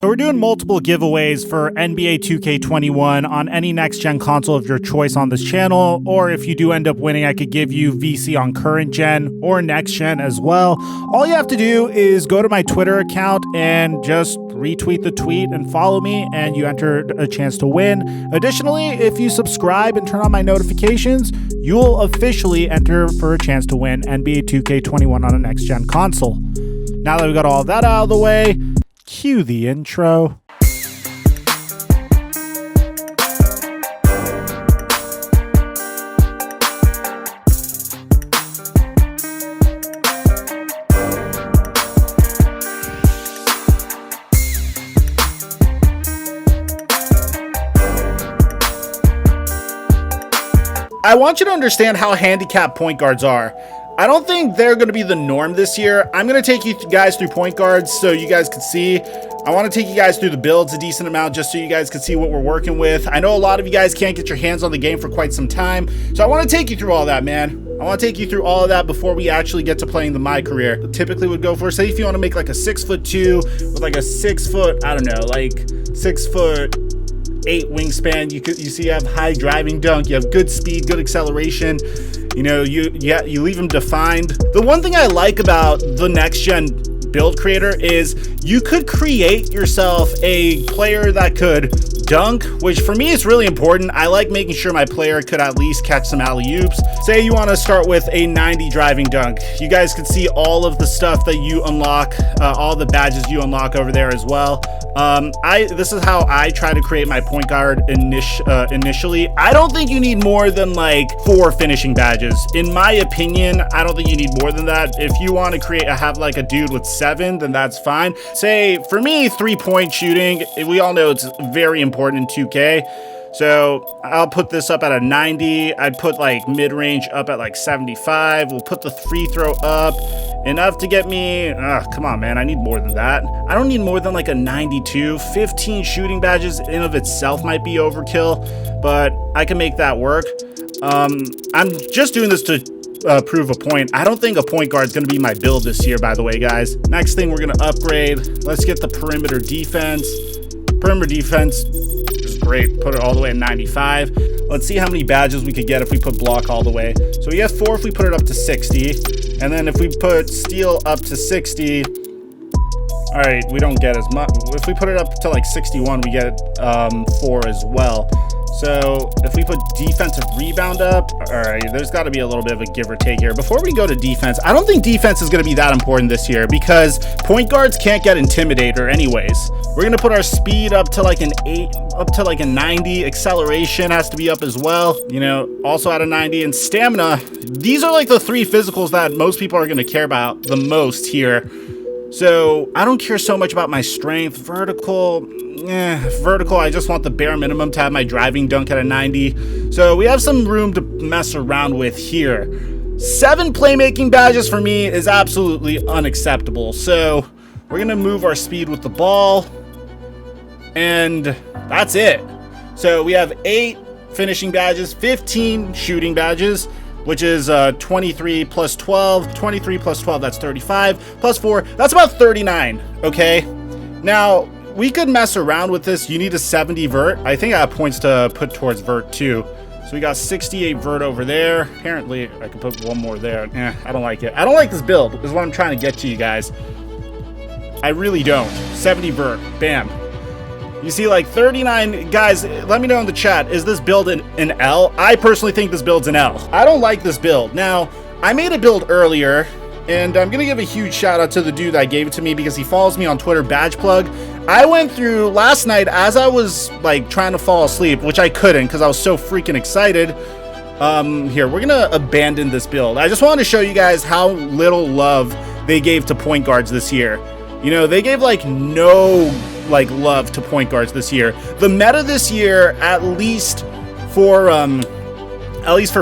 So we're doing multiple giveaways for NBA 2K21 on any next-gen console of your choice on this channel, or if you do end up winning, I could give you VC on current-gen or next-gen as well. All you have to do is go to my Twitter account and just retweet the tweet and follow me, and you enter a chance to win. Additionally, if you subscribe and turn on my notifications, you'll officially enter for a chance to win NBA 2K21 on a next-gen console. Now that we got all that out of the way, cue the intro. I want you to understand how handicapped point guards are. I don't think they're going to be the norm this year. I'm going to take you guys through point guards so you guys can see. I want to take you guys through the builds a decent amount just so you guys can see what we're working with. I know a lot of you guys can't get your hands on the game for quite some time, so I want to take you through all that, man. I want to take you through all of that before we actually get to playing the My Career. Typically would go for, say if you want to make like a 6'2" with like a 6 foot, I don't know, like 6'8" wingspan. You see you have high driving dunk, you have good speed, good acceleration. You know, you leave them defined. The one thing I like about the next gen build creator is you could create yourself a player that could dunk, which for me is really important. I like making sure my player could at least catch some alley-oops. Say you want to start with a 90 driving dunk. You guys can see all of the stuff that you unlock, all the badges you unlock over there as well. This is how I try to create my point guard initially. I don't think you need more than like 4 finishing badges. In my opinion, I don't think you need more than that. If you want to have like a dude with 7, then that's fine. Say for me, 3-point shooting, we all know it's very important in 2K. So I'll put this up at a 90. I'd put like mid-range up at like 75. We'll put the free throw up enough to get me, come on, man, I need more than that. I don't need more than like a 92. 15 shooting badges in of itself might be overkill, but I can make that work. I'm just doing this to prove a point. I don't think a point guard is going to be my build this year, by the way, guys. Next thing we're going to upgrade. Let's get the perimeter defense. Perimeter defense is great. Put it all the way at 95. Let's see how many badges we could get if we put block all the way. So we have 4 if we put it up to 60. And then if we put steal up to 60, all right, we don't get as much. If we put it up to like 61, we get 4 as well. So if we put defensive rebound up, all right, there's got to be a little bit of a give or take here. Before we go to defense, I don't think defense is going to be that important this year because point guards can't get intimidator anyways. We're going to put our speed up to like an 8, up to like a 90. Acceleration has to be up as well, you know, also at a 90. And stamina, these are like the 3 physicals that most people are going to care about the most here. So I don't care so much about my strength. Vertical, I just want the bare minimum to have my driving dunk at a 90. So we have some room to mess around with here. 7 playmaking badges for me is absolutely unacceptable. So we're going to move our speed with the ball. And that's it. So we have 8 finishing badges, 15 shooting badges, which is 23 plus 12. 23 plus 12, that's 35. Plus 4, that's about 39, okay? Now, we could mess around with this. You need a 70 vert. I think I have points to put towards vert too. So we got 68 vert over there. Apparently, I could put one more there. I don't like it. I don't like this build, is what I'm trying to get to you guys. I really don't. 70 vert, bam. You see like 39, guys, let me know in the chat, is this build an L? I personally think this build's an L. I don't like this build. Now, I made a build earlier, and I'm gonna give a huge shout out to the dude that gave it to me because he follows me on Twitter, Badge Plug. I went through last night as I was like trying to fall asleep, which I couldn't because I was so freaking excited. Here, we're gonna abandon this build. I just wanted to show you guys how little love they gave to point guards this year. You know, they gave like no like love to point guards this year. The meta this year, at least for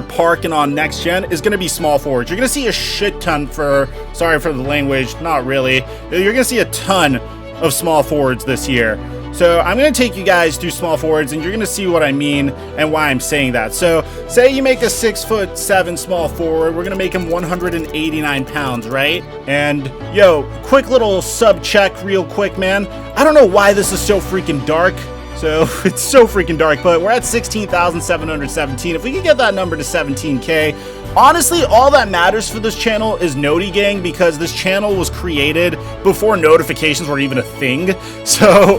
Park and on next gen, is going to be small forwards. You're going to see a shit ton for, sorry for the language, not really. You're going to see a ton of small forwards this year. So I'm going to take you guys through small forwards, and you're going to see what I mean and why I'm saying that. So say you make a 6'7" small forward. We're going to make him 189 pounds, right? And yo, quick little sub check real quick, man. I don't know why this is so freaking dark. So it's so freaking dark, but we're at 16,717. If we could get that number to 17K, honestly, all that matters for this channel is Noti Gang, because this channel was created before notifications were even a thing. So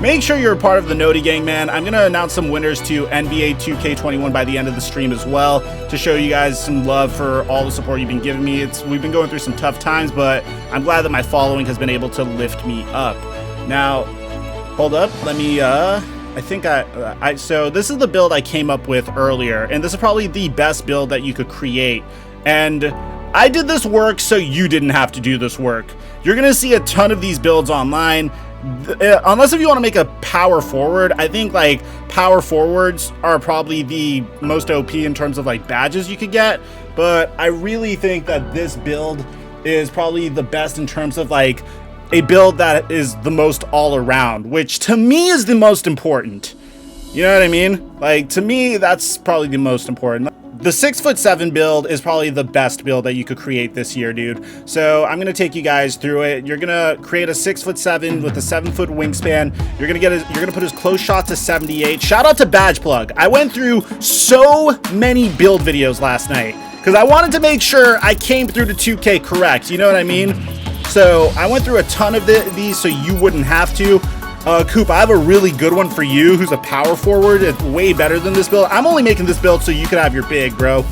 make sure you're a part of the Noti Gang, man. I'm going to announce some winners to NBA 2K21 by the end of the stream as well, to show you guys some love for all the support you've been giving me. We've been going through some tough times, but I'm glad that my following has been able to lift me up. Now, hold up, let me, so this is the build I came up with earlier, and this is probably the best build that you could create. And I did this work so you didn't have to do this work. You're gonna see a ton of these builds online. Unless if you want to make a power forward, I think like power forwards are probably the most OP in terms of like badges you could get. But I really think that this build is probably the best in terms of like a build that is the most all around, which to me is the most important. You know what I mean? Like, to me, that's probably the most important. The 6'7" build is probably the best build that you could create this year, dude. So I'm gonna take you guys through it. You're gonna create a 6'7" with a 7-foot wingspan. You're gonna put his close shot to 78. Shout out to Badge Plug. I went through so many build videos last night because I wanted to make sure I came through to 2K correct. You know what I mean? So I went through a ton of these so you wouldn't have to. Coop, I have a really good one for you who's a power forward. It's way better than this build. I'm only making this build so you could have your big, bro.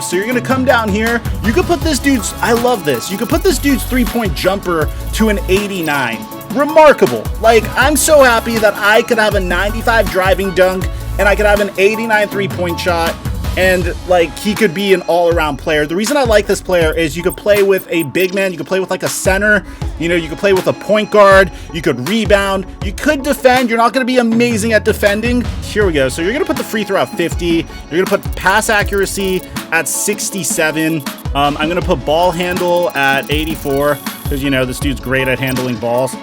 So you're gonna come down here. You could put this dude's, I love this. You could put this dude's 3-point jumper to an 89. Remarkable. Like, I'm so happy that I could have a 95 driving dunk and I could have an 89 3-point shot. And like, he could be an all-around player. The reason I like this player is you could play with a big man, you could play with like a center, you know, you could play with a point guard, you could rebound, you could defend. You're not going to be amazing at defending. Here we go. So you're going to put the free throw at 50. You're going to put pass accuracy at 67. I'm going to put ball handle at 84 because, you know, this dude's great at handling balls.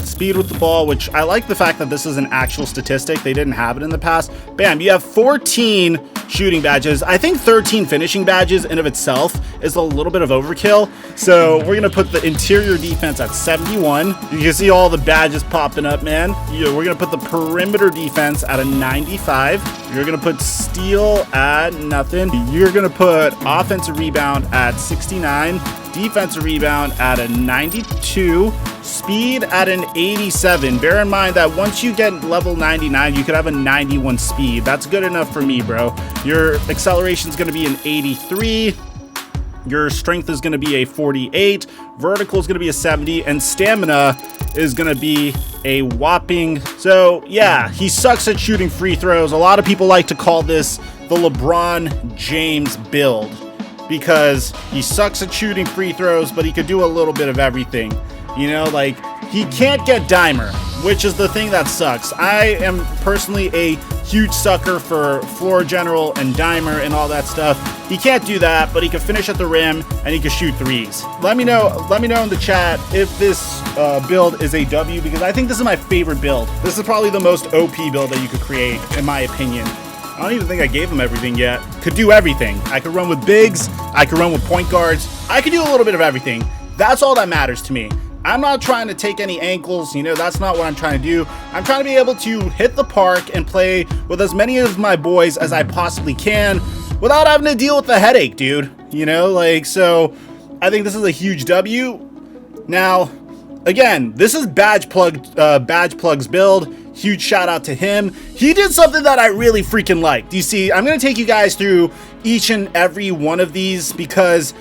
Speed with the ball, which I like the fact that this is an actual statistic. They didn't have it in the past. Bam, you have 14 shooting badges. I think 13 finishing badges in of itself is a little bit of overkill. So we're going to put the interior defense at 71. You can see all the badges popping up, man. We're going to put the perimeter defense at a 95. You're going to put steal at nothing. You're going to put offensive rebound at 69. Defensive rebound at a 92. Speed at an 87. Bear in mind that once you get level 99, you could have a 91 speed. That's good enough for me, bro. Your acceleration is going to be an 83. Your strength is going to be a 48. Vertical is going to be a 70. And stamina is going to be a whopping. So, yeah, he sucks at shooting free throws. A lot of people like to call this the LeBron James build because he sucks at shooting free throws, but he could do a little bit of everything. You know, like, he can't get dimer, which is the thing that sucks. I am personally a huge sucker for floor general and dimer and all that stuff. He can't do that, but he can finish at the rim and he can shoot threes. Let me know in the chat if this build is a W, because I think this is my favorite build. This is probably the most OP build that you could create, in my opinion. I don't even think I gave him everything yet. Could do everything. I could run with bigs. I could run with point guards. I could do a little bit of everything. That's all that matters to me. I'm not trying to take any ankles, you know, that's not what I'm trying to do. I'm trying to be able to hit the park and play with as many of my boys as I possibly can without having to deal with the headache, dude. You know, like, so I think this is a huge W. Now, again, this is Badge Plug's build. Huge shout out to him. He did something that I really freaking liked. You see, I'm going to take you guys through each and every one of these because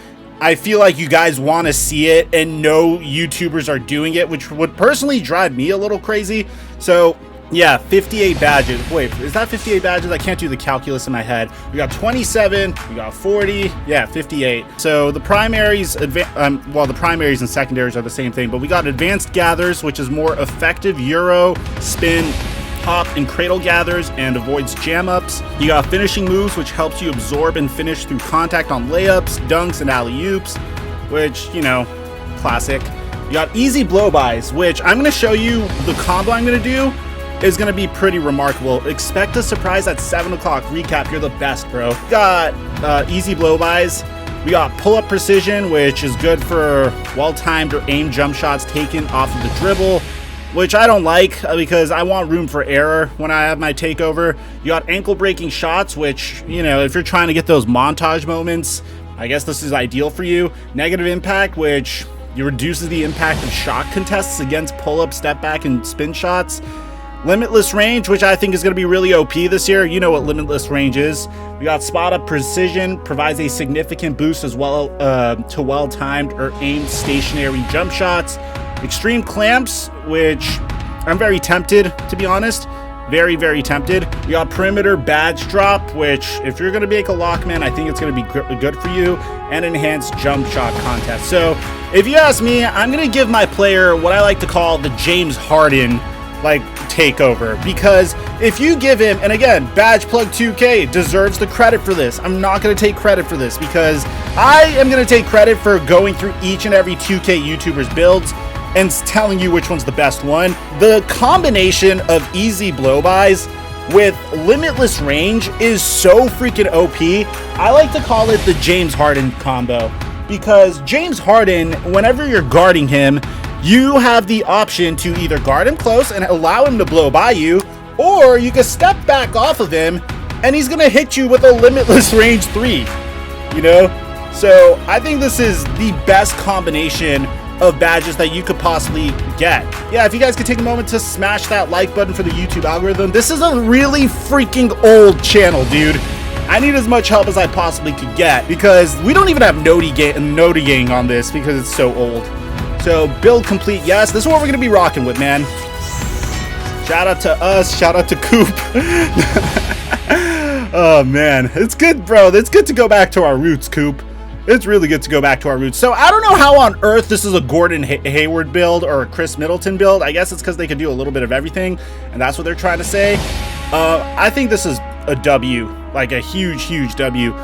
I feel like you guys want to see it and no YouTubers are doing it, which would personally drive me a little crazy. So yeah, 58 badges. Wait, is that 58 badges? I can't do the calculus in my head. We got 27, we got 40, yeah, 58. So the primaries, well, the primaries and secondaries are the same thing, but we got advanced gathers, which is more effective Euro, spin, pop, and cradle gathers and avoids jam ups. You got finishing moves, which helps you absorb and finish through contact on layups, dunks, and alley-oops, which, you know, classic. You got easy blow-bys, which I'm going to show you the combo I'm going to do is going to be pretty remarkable. Expect a surprise at 7 o'clock. Recap, you're the best, bro. We got easy blow-bys. We got pull-up precision, which is good for well-timed or aimed jump shots taken off of the dribble, which I don't like because I want room for error when I have my takeover. You got ankle-breaking shots, which, you know, if you're trying to get those montage moments, I guess this is ideal for you. Negative impact, which reduces the impact of shot contests against pull-up, step-back, and spin shots. Limitless range, which I think is going to be really OP this year. You know what limitless range is. We got spot up precision, provides a significant boost as well to well-timed or aimed stationary jump shots. Extreme clamps, which I'm very tempted, to be honest. Very, very tempted. We got perimeter badge drop, which if you're going to make a lock man, I think it's going to be good for you. And enhanced jump shot contest. So if you ask me, I'm going to give my player what I like to call the James Harden like takeover, because if you give him, and again, badge plug 2K deserves the credit for this. I'm not going to take credit for this because I am going to take credit for going through each and every 2K YouTuber's builds and telling you which one's the best one. The combination of easy blow-bys with limitless range is so freaking OP. I like to call it the James Harden combo, because James Harden, whenever you're guarding him, you have the option to either guard him close and allow him to blow by you, or you can step back off of him and he's gonna hit you with a limitless range 3, you know? So I think this is the best combination of badges that you could possibly get. Yeah, if you guys could take a moment to smash that like button for the YouTube algorithm. This is a really freaking old channel, dude. I need as much help as I possibly could get because we don't even have noting on this because it's so old. So build complete, yes. This is what we're gonna be rocking with, man. Shout out to us, shout out to Coop. Oh man, it's good, bro. It's good to go back to our roots, Coop. It's really good to go back to our roots. So I don't know how on earth this is a Gordon Hayward build or a Chris Middleton build. I guess it's because they can do a little bit of everything, and that's what they're trying to say. I think this is a W, like a huge, huge W.